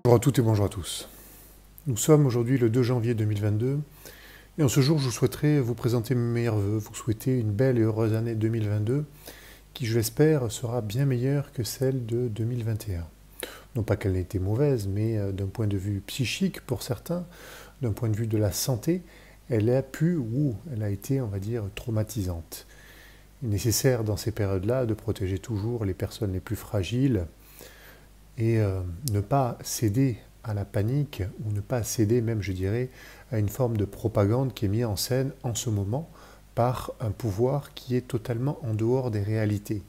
Bonjour à toutes et bonjour à tous. Nous sommes aujourd'hui le 2 janvier 2022 et en ce jour je souhaiterais vous présenter mes meilleurs vœux, vous souhaiter une belle et heureuse année 2022 qui je l'espère sera bien meilleure que celle de 2021. Non pas qu'elle ait été mauvaise, mais d'un point de vue psychique pour certains, d'un point de vue de la santé, elle a pu ou elle a été, on va dire, traumatisante. Il est nécessaire dans ces périodes-là de protéger toujours les personnes les plus fragiles, et ne pas céder à la panique, ou ne pas céder même, je dirais, à une forme de propagande qui est mise en scène en ce moment par un pouvoir qui est totalement en dehors des réalités.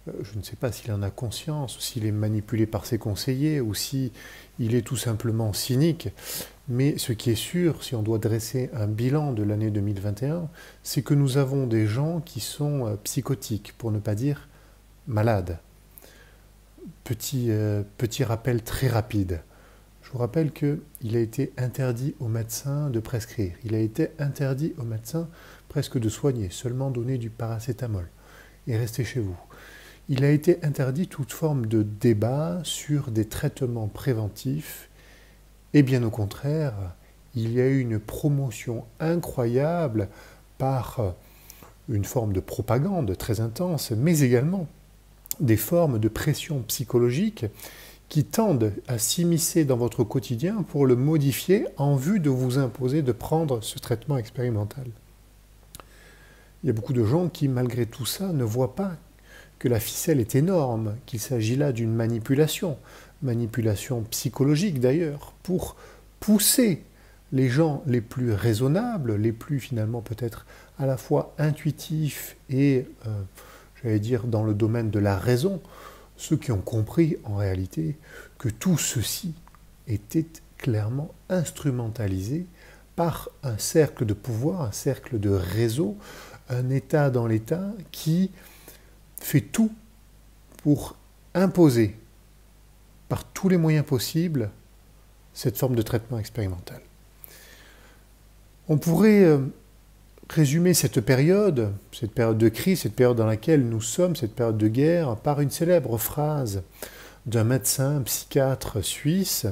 Je ne sais pas s'il en a conscience, s'il est manipulé par ses conseillers, ou s'il est tout simplement cynique, mais ce qui est sûr, si on doit dresser un bilan de l'année 2021, c'est que nous avons des gens qui sont psychotiques, pour ne pas dire malades. Petit rappel très rapide. Je vous rappelle qu'il a été interdit aux médecins de prescrire. Il a été interdit aux médecins presque de soigner, seulement donner du paracétamol et rester chez vous. Il a été interdit toute forme de débat sur des traitements préventifs et bien au contraire, il y a eu une promotion incroyable par une forme de propagande très intense, mais également des formes de pression psychologique qui tendent à s'immiscer dans votre quotidien pour le modifier en vue de vous imposer de prendre ce traitement expérimental. Il y a beaucoup de gens qui, malgré tout ça, ne voient pas que la ficelle est énorme, qu'il s'agit là d'une manipulation psychologique d'ailleurs, pour pousser les gens les plus raisonnables, les plus finalement peut-être à la fois intuitifs et j'allais dire dans le domaine de la raison, ceux qui ont compris en réalité que tout ceci était clairement instrumentalisé par un cercle de pouvoir, un cercle de réseau, un État dans l'État qui fait tout pour imposer par tous les moyens possibles cette forme de traitement expérimental. On pourrait résumer cette période de crise, cette période dans laquelle nous sommes, cette période de guerre, par une célèbre phrase d'un médecin, un psychiatre suisse,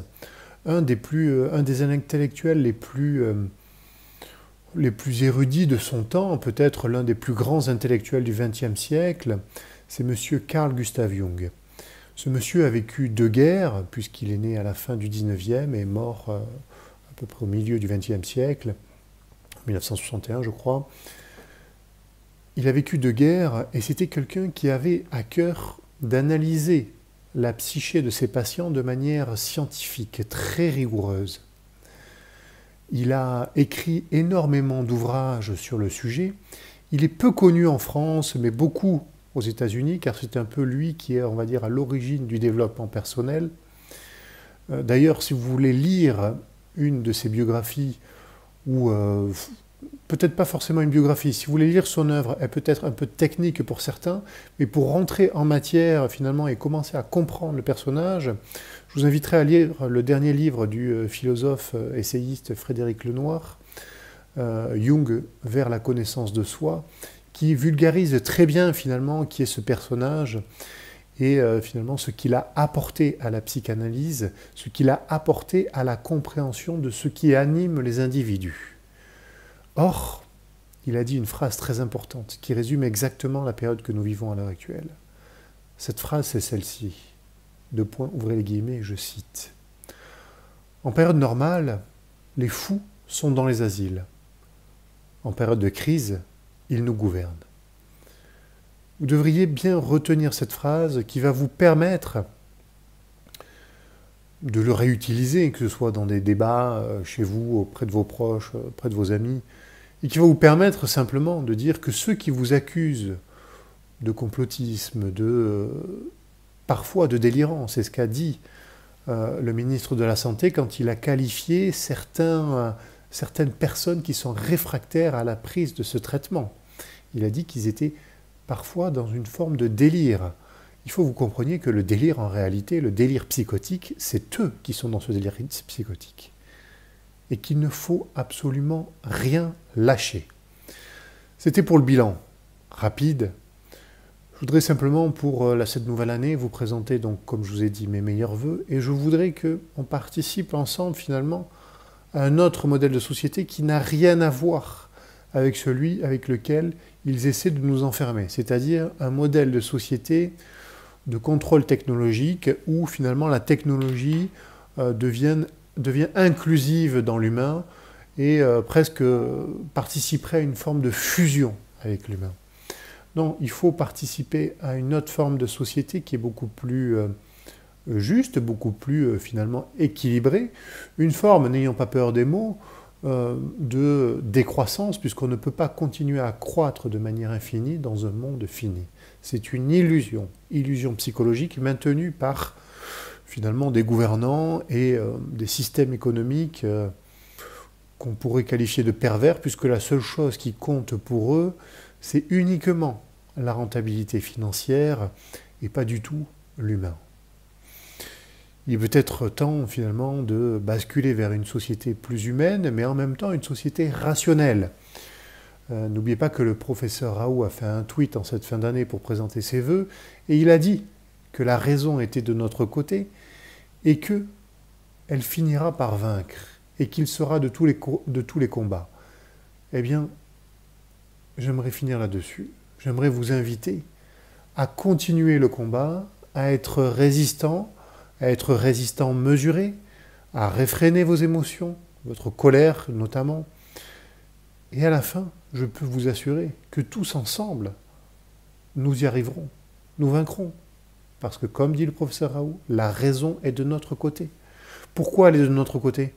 un des intellectuels les plus érudits de son temps, peut-être l'un des plus grands intellectuels du XXe siècle, c'est M. Carl Gustav Jung. Ce monsieur a vécu deux guerres, puisqu'il est né à la fin du XIXe et est mort à peu près au milieu du XXe siècle, 1961 je crois. Il a vécu deux guerres et c'était quelqu'un qui avait à cœur d'analyser la psyché de ses patients de manière scientifique, très rigoureuse. Il a écrit énormément d'ouvrages sur le sujet. Il est peu connu en France, mais beaucoup aux États-Unis, car c'est un peu lui qui est, on va dire, à l'origine du développement personnel. D'ailleurs, si vous voulez lire une de ses biographies, ou peut-être pas forcément une biographie, si vous voulez lire son œuvre, elle peut être un peu technique pour certains, mais pour rentrer en matière finalement et commencer à comprendre le personnage, je vous inviterai à lire le dernier livre du philosophe essayiste Frédéric Lenoir, Jung vers la connaissance de soi, qui vulgarise très bien finalement qui est ce personnage et finalement ce qu'il a apporté à la psychanalyse, ce qu'il a apporté à la compréhension de ce qui anime les individus. Or, il a dit une phrase très importante qui résume exactement la période que nous vivons à l'heure actuelle. Cette phrase, c'est celle-ci. Deux points, ouvrez les guillemets, je cite. En période normale, les fous sont dans les asiles. En période de crise, ils nous gouvernent. Vous devriez bien retenir cette phrase qui va vous permettre de le réutiliser, que ce soit dans des débats chez vous, auprès de vos proches, auprès de vos amis, et qui va vous permettre simplement de dire que ceux qui vous accusent de complotisme, parfois de délirance, c'est ce qu'a dit le ministre de la Santé quand il a qualifié certaines personnes qui sont réfractaires à la prise de ce traitement. Il a dit qu'ils étaient parfois dans une forme de délire. Il faut que vous compreniez que le délire, en réalité, le délire psychotique, c'est eux qui sont dans ce délire psychotique. Et qu'il ne faut absolument rien lâcher. C'était pour le bilan rapide. voudrais simplement, pour cette nouvelle année, vous présenter, donc, comme je vous ai dit, mes meilleurs vœux, et je voudrais qu'on participe ensemble, finalement, à un autre modèle de société qui n'a rien à voir avec celui avec lequel ils essaient de nous enfermer, c'est-à-dire un modèle de société de contrôle technologique où, finalement, la technologie devient inclusive dans l'humain et presque participerait à une forme de fusion avec l'humain. Non, il faut participer à une autre forme de société qui est beaucoup plus juste, beaucoup plus finalement équilibrée. Une forme, n'ayant pas peur des mots, de décroissance, puisqu'on ne peut pas continuer à croître de manière infinie dans un monde fini. C'est une illusion psychologique maintenue par finalement des gouvernants et des systèmes économiques qu'on pourrait qualifier de pervers, puisque la seule chose qui compte pour eux, c'est uniquement la rentabilité financière et pas du tout l'humain. Il est peut-être temps finalement de basculer vers une société plus humaine, mais en même temps une société rationnelle. N'oubliez pas que le professeur Raoult a fait un tweet en cette fin d'année pour présenter ses vœux, et il a dit que la raison était de notre côté et qu'elle finira par vaincre, et qu'il sera de tous les combats. Eh bien, j'aimerais finir là-dessus. J'aimerais vous inviter à continuer le combat, à être résistant mesuré, à réfréner vos émotions, votre colère notamment. Et à la fin, je peux vous assurer que tous ensemble, nous y arriverons, nous vaincrons. Parce que, comme dit le professeur Raoult, la raison est de notre côté. Pourquoi elle est de notre côté ?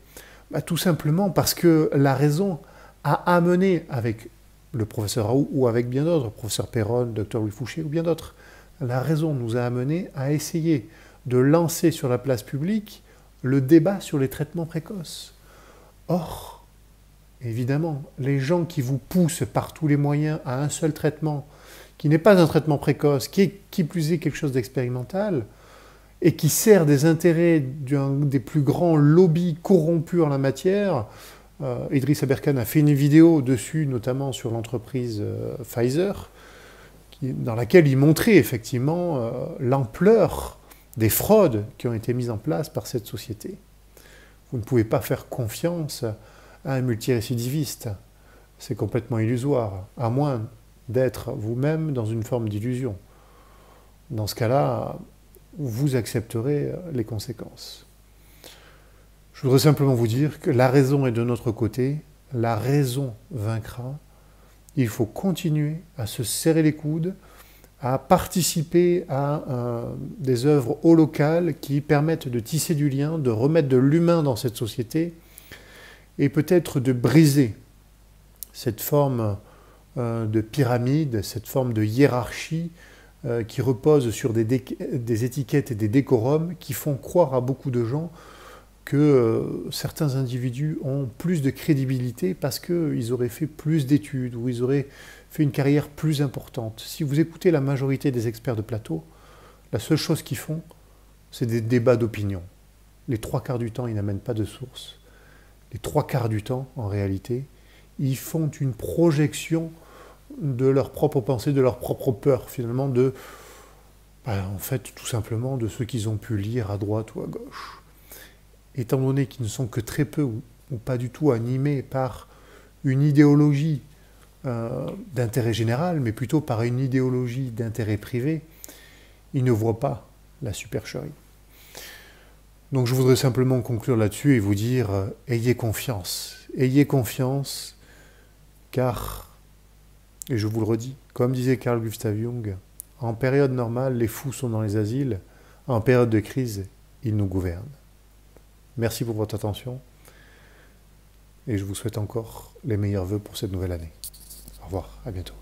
Tout simplement parce que la raison a amené, avec le professeur Raoult ou avec bien d'autres, le professeur Perron, le docteur Louis Fouché ou bien d'autres, la raison nous a amené à essayer de lancer sur la place publique le débat sur les traitements précoces. Or, évidemment, les gens qui vous poussent par tous les moyens à un seul traitement, qui n'est pas un traitement précoce, qui plus est quelque chose d'expérimental, et qui sert des intérêts des plus grands lobbies corrompus en la matière. Idriss Aberkan a fait une vidéo dessus, notamment sur l'entreprise Pfizer, dans laquelle il montrait effectivement l'ampleur des fraudes qui ont été mises en place par cette société. Vous ne pouvez pas faire confiance à un multirécidiviste. C'est complètement illusoire, à moins d'être vous-même dans une forme d'illusion. Dans ce cas-là, vous accepterez les conséquences. Je voudrais simplement vous dire que la raison est de notre côté, la raison vaincra. Il faut continuer à se serrer les coudes, à participer à des œuvres au local qui permettent de tisser du lien, de remettre de l'humain dans cette société et peut-être de briser cette forme de pyramide, cette forme de hiérarchie qui repose sur des étiquettes et des décorums qui font croire à beaucoup de gens que certains individus ont plus de crédibilité parce qu'ils auraient fait plus d'études ou ils auraient fait une carrière plus importante. Si vous écoutez la majorité des experts de plateau, la seule chose qu'ils font, c'est des débats d'opinion. Les 3/4 du temps, ils n'amènent pas de source. Les 3/4 du temps, en réalité, ils font une projection de leur propre pensée, de leur propre peur, finalement, en fait, tout simplement, de ce qu'ils ont pu lire à droite ou à gauche. Étant donné qu'ils ne sont que très peu ou pas du tout animés par une idéologie d'intérêt général, mais plutôt par une idéologie d'intérêt privé, ils ne voient pas la supercherie. Donc je voudrais simplement conclure là-dessus et vous dire, ayez confiance, car, et je vous le redis, comme disait Carl Gustav Jung, en période normale, les fous sont dans les asiles, en période de crise, ils nous gouvernent. Merci pour votre attention et je vous souhaite encore les meilleurs vœux pour cette nouvelle année. Au revoir, à bientôt.